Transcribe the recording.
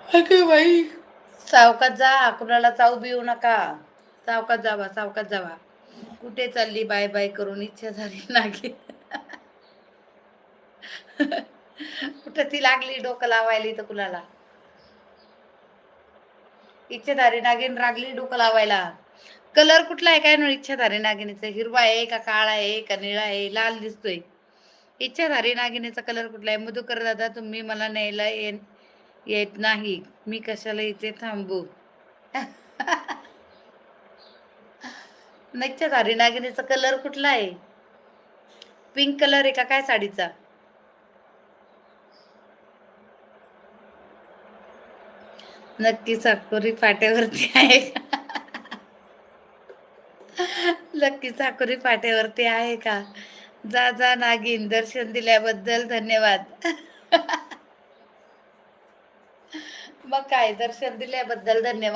अगं बाई, सावकाश जा, कुणाला चावू बिवू नका. सावकाश जावा, सावकाश जावा. कुठे चालली बाय बाय करून? इच्छा झाली नागी. कुठं ती लागली डोकं लावायला तर कुणाला. इच्छाधारी नागिन लागली डोकं लावायला. कलर कुठला आहे काय ना इच्छाधारी नागिनीचा? हिरवा आहे का काळा आहे का निळा आहे? लाल दिसतोय. इच्छाधारी नागिनीचा कलर कुठला आहे? मधुकर दादा तुम्ही मला न्यायला येत नाही, मी कशाला इथे थांबू? इच्छाधारी नागिनीचा कलर कुठला आहे? पिंक कलर आहे का काय साडीचा? नक्की साकोरी फाट्यावरती आहे का? नक्की साकोरी फाट्यावरती आहे का? जा जा नागिन, दर्शन दिल्याबद्दल धन्यवाद. मग काय, दर्शन दिल्याबद्दल धन्यवाद.